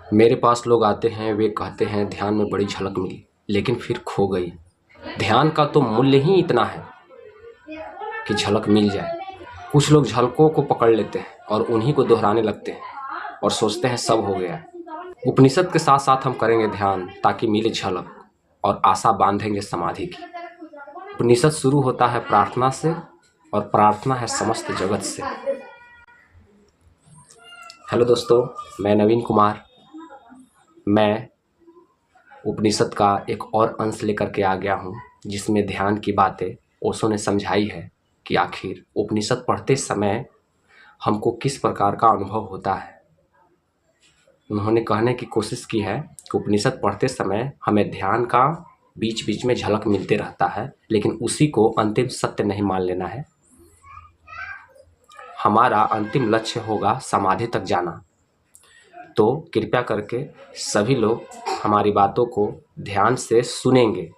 मेरे पास लोग आते हैं, वे कहते हैं ध्यान में बड़ी झलक मिली, लेकिन फिर खो गई। ध्यान का तो मूल्य ही इतना है कि झलक मिल जाए। कुछ लोग झलकों को पकड़ लेते हैं और उन्हीं को दोहराने लगते हैं और सोचते हैं सब हो गया। उपनिषद के साथ साथ हम करेंगे ध्यान ताकि मिले झलक, और आशा बांधेंगे समाधि की। उपनिषद शुरू होता है प्रार्थना से, और प्रार्थना है समस्त जगत से। हेलो दोस्तों, मैं नवीन कुमार। मैं उपनिषद का एक और अंश लेकर के आ गया हूँ, जिसमें ध्यान की बातें ओशो ने समझाई है कि आखिर उपनिषद पढ़ते समय हमको किस प्रकार का अनुभव होता है। उन्होंने कहने की कोशिश की है कि उपनिषद पढ़ते समय हमें ध्यान का बीच बीच में झलक मिलते रहता है, लेकिन उसी को अंतिम सत्य नहीं मान लेना है। हमारा अंतिम लक्ष्य होगा समाधि तक जाना। तो कृपया करके सभी लोग हमारी बातों को ध्यान से सुनेंगे,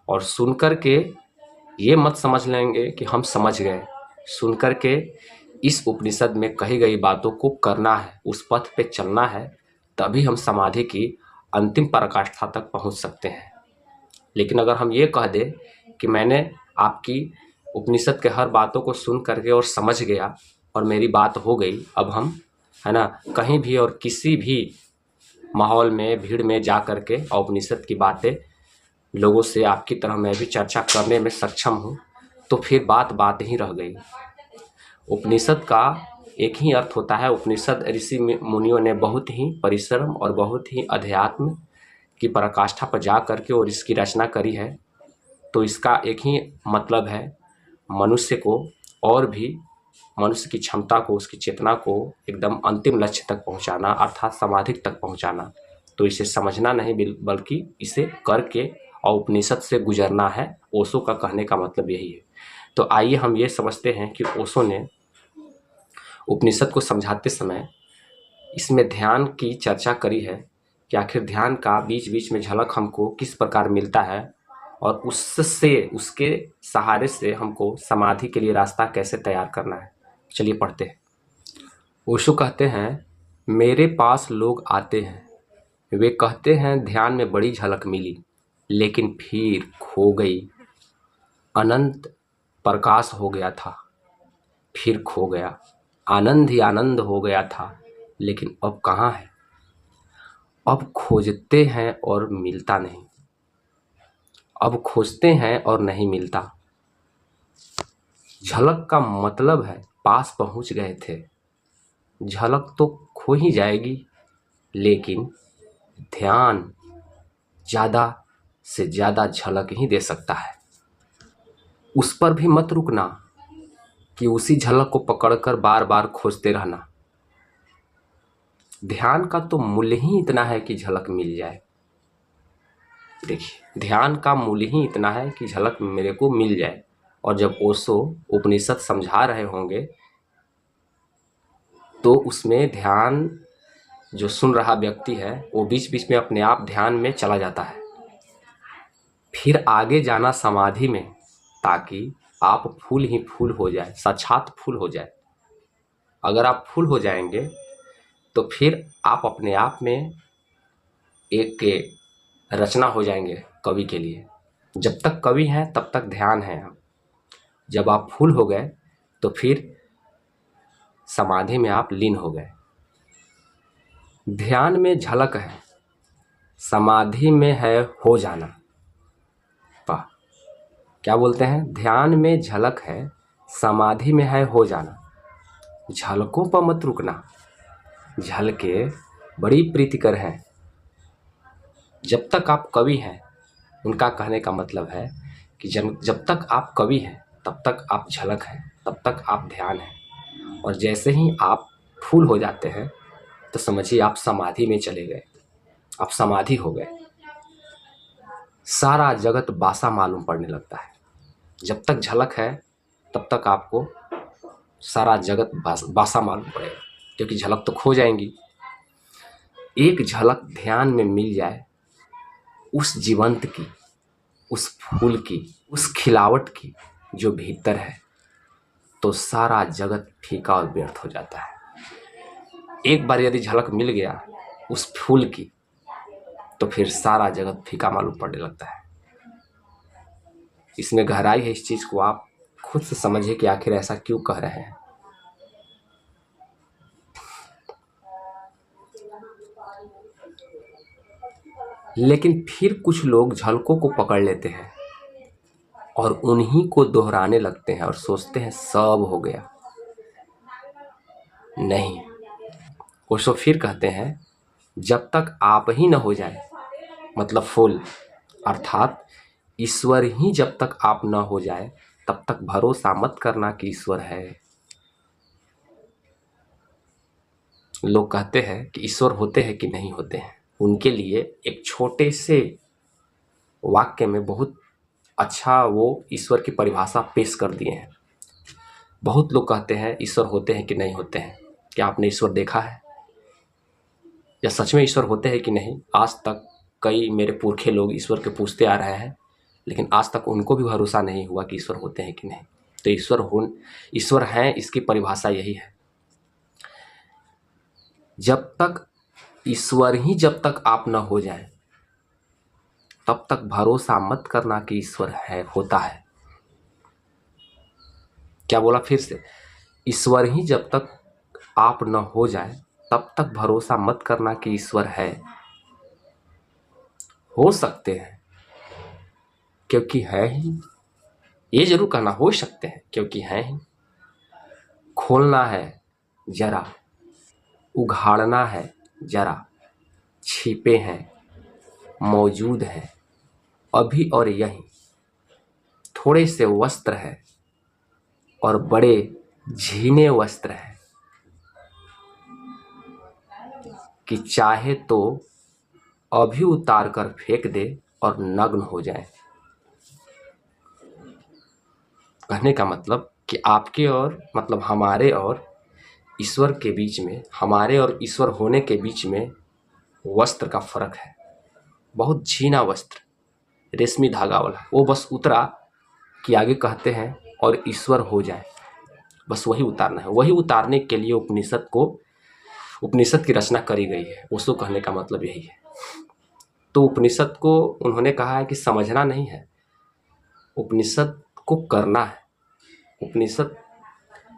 और सुनकर के ये मत समझ लेंगे कि हम समझ गए। सुनकर के इस उपनिषद में कही गई बातों को करना है, उस पथ पे चलना है, तभी हम समाधि की अंतिम पराकाष्ठा तक पहुंच सकते हैं। लेकिन अगर हम ये कह दें कि मैंने आपकी उपनिषद के हर बातों को सुन करके और समझ गया और मेरी बात हो गई, अब हम है ना कहीं भी और किसी भी माहौल में भीड़ में जा करके उपनिषद की बातें लोगों से आपकी तरह मैं भी चर्चा करने में सक्षम हूँ, तो फिर बात ही रह गई। उपनिषद का एक ही अर्थ होता है। उपनिषद ऋषि मुनियों ने बहुत ही परिश्रम और बहुत ही अध्यात्म की पराकाष्ठा पर जा करके और इसकी रचना करी है। तो इसका एक ही मतलब है, मनुष्य को और भी मनुष्य की क्षमता को, उसकी चेतना को एकदम अंतिम लक्ष्य तक पहुंचाना, अर्थात समाधि तक पहुंचाना। तो इसे समझना नहीं बल्कि इसे करके और उपनिषद से गुजरना है। ओशो का कहने का मतलब यही है। तो आइए हम ये समझते हैं कि ओशो ने उपनिषद को समझाते समय इसमें ध्यान की चर्चा करी है कि आखिर ध्यान का बीच बीच में झलक हमको किस प्रकार मिलता है, और उससे उसके सहारे से हमको समाधि के लिए रास्ता कैसे तैयार करना है। चलिए पढ़ते हैं। ओशो कहते हैं, मेरे पास लोग आते हैं, वे कहते हैं ध्यान में बड़ी झलक मिली, लेकिन फिर खो गई। अनंत प्रकाश हो गया था, फिर खो गया। आनंद ही आनंद हो गया था, लेकिन अब कहाँ है। अब खोजते हैं और मिलता नहीं। अब खोजते हैं और नहीं मिलता। झलक का मतलब है पास पहुंच गए थे। झलक तो खो ही जाएगी, लेकिन ध्यान ज़्यादा से ज़्यादा झलक ही दे सकता है। उस पर भी मत रुकना कि उसी झलक को पकड़कर बार बार खोजते रहना। ध्यान का तो मूल्य ही इतना है कि झलक मिल जाए। देखिए, ध्यान का मूल्य ही इतना है कि झलक मेरे को मिल जाए। और जब ओशो उपनिषद समझा रहे होंगे, तो उसमें ध्यान जो सुन रहा व्यक्ति है वो बीच बीच में अपने आप ध्यान में चला जाता है, फिर आगे जाना समाधि में, ताकि आप फूल ही फूल हो जाए, साक्षात फूल हो जाए। अगर आप फूल हो जाएंगे तो फिर आप अपने आप में एक रचना हो जाएंगे कवि के लिए। जब तक कवि हैं तब तक ध्यान है। जब आप फूल हो गए तो फिर समाधि में आप लीन हो गए। ध्यान में झलक है, समाधि में है हो जाना। वाह, क्या बोलते हैं? ध्यान में झलक है, समाधि में है हो जाना। झलकों पर मत रुकना। झलके बड़ी प्रीतिकर हैं। जब तक आप कवि हैं, उनका कहने का मतलब है कि जब तक आप कवि हैं तब तक आप झलक हैं, तब तक आप ध्यान हैं। और जैसे ही आप फूल हो जाते हैं तो समझिए आप समाधि में चले गए, आप समाधि हो गए। सारा जगत बासा मालूम पड़ने लगता है। जब तक झलक है तब तक आपको सारा जगत बासा मालूम पड़ेगा, क्योंकि झलक तो खो जाएंगी। एक झलक ध्यान में मिल जाए उस जीवंत की, उस फूल की, उस खिलावट की जो भीतर है, तो सारा जगत फीका और व्यर्थ हो जाता है। एक बार यदि झलक मिल गया उस फूल की, तो फिर सारा जगत फीका मालूम पड़ने लगता है। इसमें गहराई है, इस चीज को आप खुद से समझिए कि आखिर ऐसा क्यों कह रहे हैं। लेकिन फिर कुछ लोग झलकों को पकड़ लेते हैं और उन्हीं को दोहराने लगते हैं और सोचते हैं सब हो गया। नहीं, ओशो फिर कहते हैं, जब तक आप ही न हो जाए, मतलब फुल, अर्थात ईश्वर ही जब तक आप न हो जाए, तब तक भरोसा मत करना कि ईश्वर है। लोग कहते हैं कि ईश्वर होते हैं कि नहीं होते हैं। उनके लिए एक छोटे से वाक्य में बहुत अच्छा वो ईश्वर की परिभाषा पेश कर दिए हैं। बहुत लोग कहते हैं ईश्वर होते हैं कि नहीं होते हैं। क्या आपने ईश्वर देखा है, या सच में ईश्वर होते हैं कि नहीं? आज तक कई मेरे पुरखे लोग ईश्वर के पूछते आ रहे हैं, लेकिन आज तक उनको भी भरोसा नहीं हुआ कि ईश्वर होते हैं कि नहीं। तो ईश्वर हैं, इसकी परिभाषा यही है। जब तक ईश्वर ही जब तक आप न हो जाए, तब तक भरोसा मत करना कि ईश्वर है, होता है। क्या बोला फिर से? ईश्वर ही जब तक आप न हो जाए, तब तक भरोसा मत करना कि ईश्वर है। हो सकते हैं क्योंकि है ही, ये जरूर कहना, हो सकते हैं क्योंकि है ही। खोलना है जरा, उघाड़ना है जरा, छिपे हैं, मौजूद हैं, अभी और यहीं। थोड़े से वस्त्र है और बड़े झीने वस्त्र है, कि चाहे तो अभी उतार कर फेंक दे और नग्न हो जाए। कहने का मतलब कि आपके और मतलब हमारे और ईश्वर के बीच में, हमारे और ईश्वर होने के बीच में वस्त्र का फर्क है। बहुत झीना वस्त्र, रेशमी धागा वाला, वो बस उतरा कि आगे कहते हैं और ईश्वर हो जाए, बस वही उतारना है। वही उतारने के लिए उपनिषद की रचना करी गई है। उसको कहने का मतलब यही है। तो उपनिषद को उन्होंने कहा है कि समझना नहीं है, उपनिषद को करना है। उपनिषद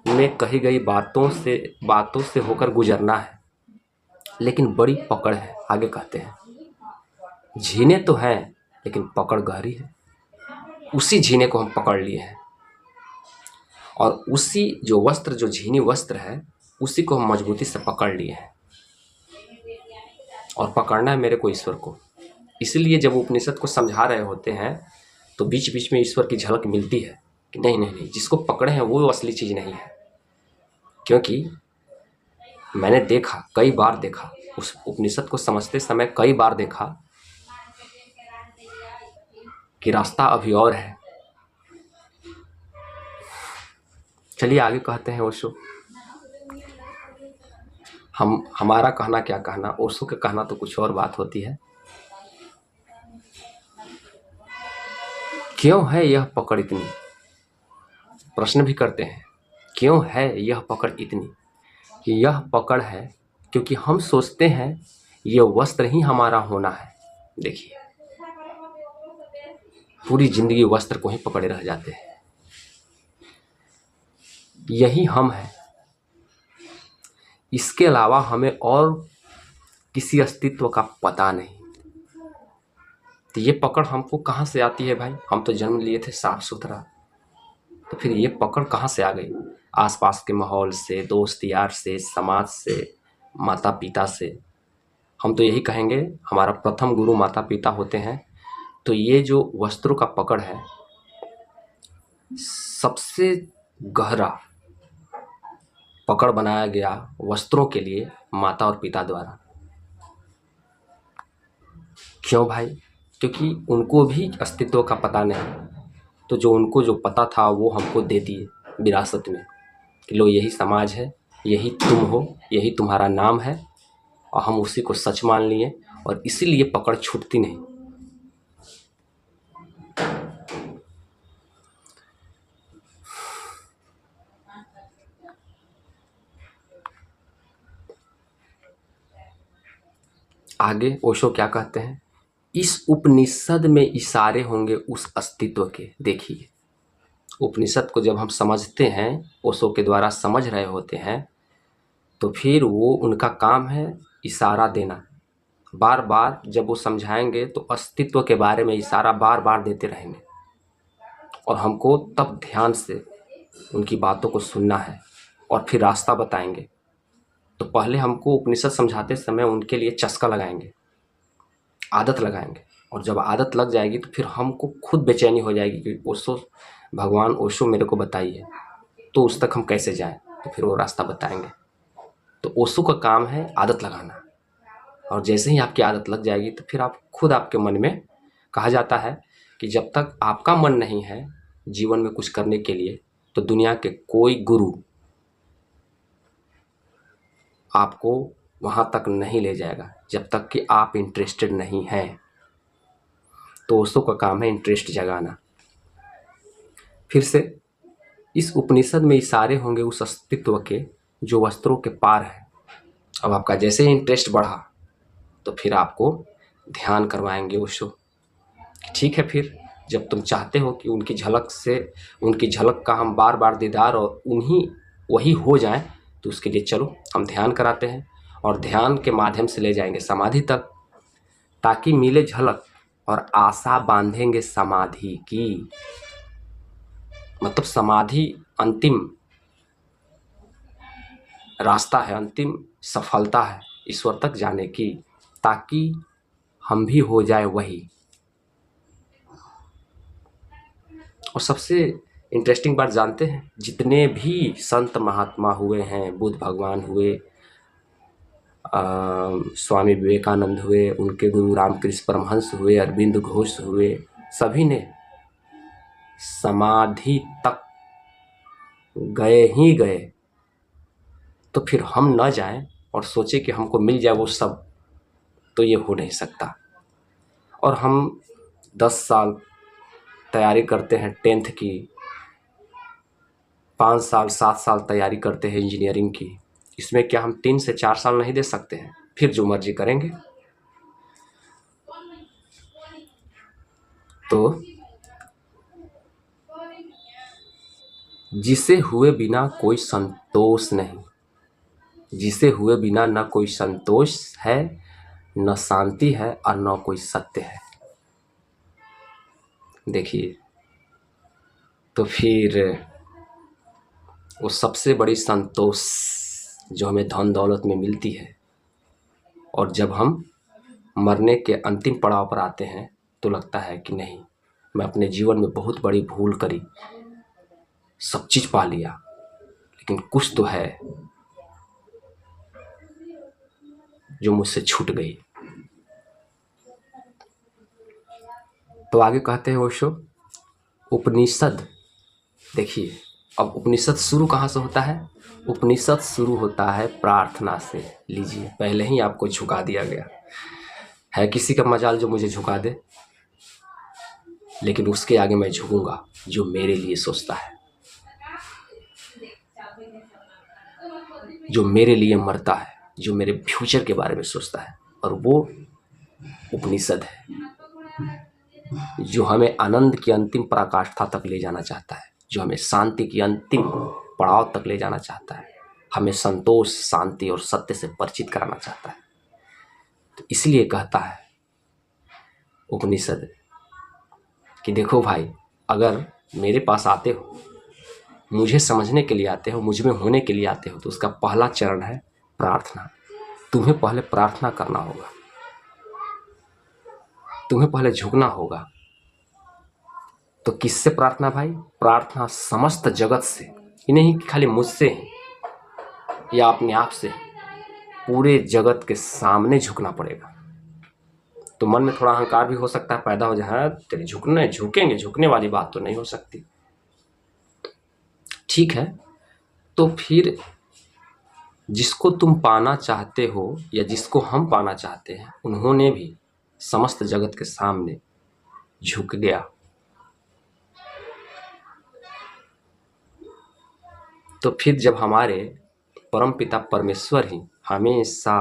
में कही गई बातों से होकर गुजरना है। लेकिन बड़ी पकड़ है, आगे कहते हैं। झीने तो हैं, लेकिन पकड़ गहरी है। उसी झीने को हम पकड़ लिए हैं, और उसी जो वस्त्र, जो झीनी वस्त्र है, उसी को हम मजबूती से पकड़ लिए हैं। और पकड़ना है मेरे को ईश्वर को। इसलिए जब उपनिषद को समझा रहे होते हैं, तो बीच बीच में ईश्वर की झलक मिलती है कि नहीं नहीं नहीं, जिसको पकड़े हैं वो असली चीज नहीं है। क्योंकि मैंने देखा, कई बार देखा, उस उपनिषद को समझते समय कई बार देखा कि रास्ता अभी और है। चलिए आगे कहते हैं ओशो। हमारा कहना क्या कहना, ओशो के कहना तो कुछ और बात होती है। क्यों है यह पकड़ इतनी? प्रश्न भी करते हैं, क्यों है यह पकड़ इतनी? कि यह पकड़ है क्योंकि हम सोचते हैं ये वस्त्र ही हमारा होना है। देखिए, पूरी जिंदगी वस्त्र को ही पकड़े रह जाते हैं। यही हम हैं, इसके अलावा हमें और किसी अस्तित्व का पता नहीं। तो ये पकड़ हमको कहाँ से आती है भाई? हम तो जन्म लिए थे साफ सुथरा, तो फिर ये पकड़ कहाँ से आ गई? आसपास के माहौल से, दोस्त यार से, समाज से, माता पिता से। हम तो यही कहेंगे, हमारा प्रथम गुरु माता पिता होते हैं। तो ये जो वस्त्रों का पकड़ है, सबसे गहरा पकड़ बनाया गया वस्त्रों के लिए माता और पिता द्वारा। क्यों भाई? क्योंकि उनको भी अस्तित्व का पता नहीं, तो जो उनको जो पता था वो हमको दे दिए विरासत में कि लो यही समाज है, यही तुम हो, यही तुम्हारा नाम है। और हम उसी को सच मान लिए, और इसीलिए पकड़ छूटती नहीं। आगे ओशो क्या कहते हैं, इस उपनिषद में इशारे होंगे उस अस्तित्व के। देखिए, उपनिषद को जब हम समझते हैं, ओशो के द्वारा समझ रहे होते हैं, तो फिर वो उनका काम है इशारा देना। बार बार जब वो समझाएंगे तो अस्तित्व के बारे में इशारा बार बार देते रहेंगे, और हमको तब ध्यान से उनकी बातों को सुनना है और फिर रास्ता बताएंगे। तो पहले हमको उपनिषद समझाते समय उनके लिए चस्का लगाएंगे, आदत लगाएंगे, और जब आदत लग जाएगी तो फिर हमको खुद बेचैनी हो जाएगी कि ओशो, भगवान ओशो मेरे को बताइए, तो उस तक हम कैसे जाएं। तो फिर वो रास्ता बताएंगे। तो ओशो का काम है आदत लगाना, और जैसे ही आपकी आदत लग जाएगी तो फिर आप खुद, आपके मन में, कहा जाता है कि जब तक आपका मन नहीं है जीवन में कुछ करने के लिए, तो दुनिया के कोई गुरु आपको वहां तक नहीं ले जाएगा, जब तक कि आप इंटरेस्टेड नहीं हैं। तो ओशो का काम है इंटरेस्ट जगाना। फिर से, इस उपनिषद में इशारे होंगे उस अस्तित्व के जो वस्त्रों के पार है। अब आपका जैसे ही इंटरेस्ट बढ़ा तो फिर आपको ध्यान करवाएंगे ओशो। ठीक है, फिर जब तुम चाहते हो कि उनकी झलक से, उनकी झलक का हम बार बार दीदार और उन्हीं वही हो जाएं, तो उसके लिए चलो हम ध्यान कराते हैं, और ध्यान के माध्यम से ले जाएंगे समाधि तक, ताकि मिले झलक और आशा बांधेंगे समाधि की। मतलब समाधि अंतिम रास्ता है, अंतिम सफलता है ईश्वर तक जाने की, ताकि हम भी हो जाए वही। और सबसे इंटरेस्टिंग बात जानते हैं, जितने भी संत महात्मा हुए हैं, बुद्ध भगवान हुए, स्वामी विवेकानंद हुए, उनके गुरु रामकृष्ण परमहंस हुए, अरविंद घोष हुए, सभी ने समाधि तक गए ही गए। तो फिर हम न जाएं और सोचे कि हमको मिल जाए वो सब, तो ये हो नहीं सकता। और हम 10 साल तैयारी करते हैं 10th की, 5 साल 7 साल तैयारी करते हैं इंजीनियरिंग की, इसमें क्या हम 3 से 4 साल नहीं दे सकते हैं? फिर जो मर्जी करेंगे। तो जिसे हुए बिना कोई संतोष नहीं, जिसे हुए बिना न कोई संतोष है, न शांति है, और न कोई सत्य है। देखिए, तो फिर वो सबसे बड़ी संतोष जो हमें धन दौलत में मिलती है, और जब हम मरने के अंतिम पड़ाव पर आते हैं तो लगता है कि नहीं, मैं अपने जीवन में बहुत बड़ी भूल करी, सब चीज़ पा लिया, लेकिन कुछ तो है जो मुझसे छूट गई। तो आगे कहते हैं ओशो, उपनिषद, देखिए, अब उपनिषद शुरू कहाँ से होता है? उपनिषद शुरू होता है प्रार्थना से। लीजिए, पहले ही आपको झुका दिया गया है। किसी का मजाल जो मुझे झुका दे, लेकिन उसके आगे मैं झुकूंगा जो मेरे लिए सोचता है, जो मेरे लिए मरता है, जो मेरे फ्यूचर के बारे में सोचता है। और वो उपनिषद है जो हमें आनंद की अंतिम पराकाष्ठा तक ले जाना चाहता है, जो हमें शांति की अंतिम पड़ाव तक ले जाना चाहता है, हमें संतोष, शांति और सत्य से परिचित कराना चाहता है। तो इसलिए कहता है उपनिषद कि देखो भाई, अगर मेरे पास आते हो, मुझे समझने के लिए आते हो, मुझ में होने के लिए आते हो, तो उसका पहला चरण है प्रार्थना। तुम्हें पहले प्रार्थना करना होगा, तुम्हें पहले झुकना होगा। तो किससे प्रार्थना भाई? प्रार्थना समस्त जगत से, ये नहीं कि खाली मुझसे या अपने आप से, पूरे जगत के सामने झुकना पड़ेगा। तो मन में थोड़ा अहंकार भी हो सकता है, पैदा हो जाए, तेरे झुकने, झुकेंगे, झुकने वाली बात तो नहीं हो सकती। ठीक है, तो फिर जिसको तुम पाना चाहते हो या जिसको हम पाना चाहते हैं, उन्होंने भी समस्त जगत के सामने झुक गया। तो फिर जब हमारे परमपिता परमेश्वर ही हमेशा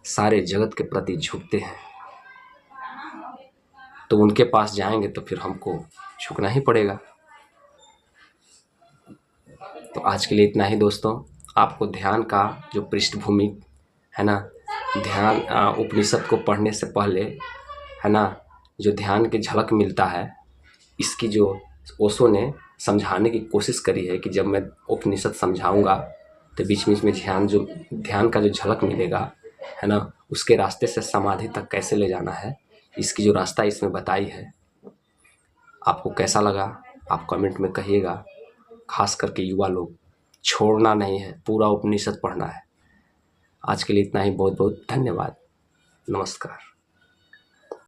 सारे जगत के प्रति झुकते हैं, तो उनके पास जाएंगे तो फिर हमको झुकना ही पड़ेगा। तो आज के लिए इतना ही दोस्तों। आपको ध्यान का जो पृष्ठभूमि है ना, ध्यान उपनिषद को पढ़ने से पहले है ना, जो ध्यान की झलक मिलता है, इसकी जो ओशो ने समझाने की कोशिश करी है कि जब मैं उपनिषद समझाऊंगा तो बीच बीच में ध्यान का जो झलक मिलेगा है ना, उसके रास्ते से समाधि तक कैसे ले जाना है, इसकी जो रास्ता इसमें बताई है। आपको कैसा लगा आप कमेंट में कहिएगा। खास करके युवा लोग, छोड़ना नहीं है, पूरा उपनिषद पढ़ना है। आज के लिए इतना ही। बहुत बहुत धन्यवाद। नमस्कार।